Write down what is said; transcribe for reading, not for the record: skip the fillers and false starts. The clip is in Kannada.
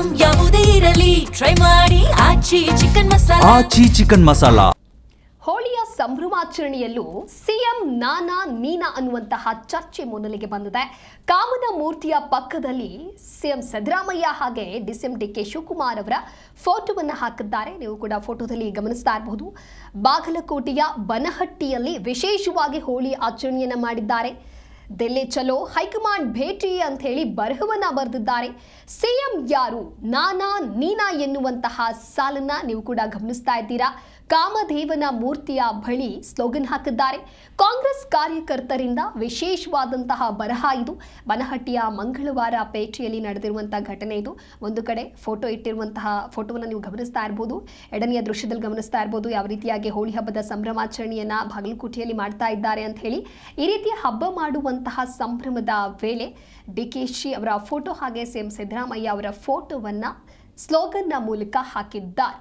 ಐಟಂ ಯಾವುದೇ ಇರಲಿ ಟ್ರೈ ಮಾಡಿ ಆಚಿ ಚಿಕನ್ ಮಸಾಲಾ. ಹೋಳಿಯ ಸಂಭ್ರಮಾಚರಣೆಯಲ್ಲೂ ಸಿಎಂ ನಾನಾ ನೀನಾ ಅನ್ನುವಂತಹ ಚರ್ಚೆ ಮುನ್ನೆಲೆಗೆ ಬಂದಿದೆ. ಕಾಮನ ಮೂರ್ತಿಯ ಪಕ್ಕದಲ್ಲಿ ಸಿಎಂ ಸಿದ್ದರಾಮಯ್ಯ ಹಾಗೆ ಡಿಸಿಎಂ ಡಿಕೆ ಶಿವಕುಮಾರ್ ಅವರ ಫೋಟೋವನ್ನು ಹಾಕಿದ್ದಾರೆ. ನೀವು ಕೂಡ ಫೋಟೋದಲ್ಲಿ ಗಮನಿಸ್ತಾ ಇರಬಹುದು. ಬಾಗಲಕೋಟೆಯ ಬನಹಟ್ಟಿಯಲ್ಲಿ ವಿಶೇಷವಾಗಿ ಹೋಳಿ ಆಚರಣೆಯನ್ನ ಮಾಡಿದ್ದಾರೆ. ದಿಲ್ಲಿ ಚಲೋ ಹೈಕಮಾಂಡ್ ಭೇಟಿ ಅಂತ ಹೇಳಿ ಬರಹವನ್ನ ಬರೆದಿದ್ದಾರೆ. ಸಿಎಂ ಯಾರು ನಾನಾ ನೀನಾ ಎನ್ನುವಂತಹ ಸಾಲನ್ನ ನೀವು ಕೂಡ ಗಮನಿಸ್ತಾ ಇದ್ದೀರಾ. ಕಾಮದೇವನ ಮೂರ್ತಿಯ ಬಳಿ ಸ್ಲೋಗನ್ ಹಾಕಿದ್ದಾರೆ. ಕಾಂಗ್ರೆಸ್ ಕಾರ್ಯಕರ್ತರಿಂದ ವಿಶೇಷವಾದಂತಹ ಬರಹ ಇದು. ಬನಹಟ್ಟಿಯ ಮಂಗಳವಾರ ಪೇಟೆಯಲ್ಲಿ ನಡೆದಿರುವಂತಹ ಘಟನೆ ಇದು. ಒಂದು ಕಡೆ ಫೋಟೋ ಇಟ್ಟಿರುವಂತಹ ಫೋಟೋವನ್ನು ನೀವು ಗಮನಿಸ್ತಾ ಇರಬಹುದು. ಎರಡನೆಯ ದೃಶ್ಯದಲ್ಲಿ ಗಮನಿಸ್ತಾ ಇರಬಹುದು ಯಾವ ರೀತಿಯಾಗಿ ಹೋಳಿ ಹಬ್ಬದ ಸಂಭ್ರಮಾಚರಣೆಯನ್ನ ಬಾಗಲಕೋಟೆಯಲ್ಲಿ ಮಾಡ್ತಾ ಇದ್ದಾರೆ ಅಂತ ಹೇಳಿ. ಈ ರೀತಿಯ ಹಬ್ಬ ಮಾಡುವಂತಹ ಸಂಭ್ರಮದ ವೇಳೆ ಡಿಕೆಶಿ ಅವರ ಫೋಟೋ ಹಾಗೆ ಸಿಎಂ ಸಿದ್ದರಾಮಯ್ಯ ಅವರ ಫೋಟೋವನ್ನ ಸ್ಲೋಗನ್ನ ಮೂಲಕ ಹಾಕಿದ್ದಾರೆ.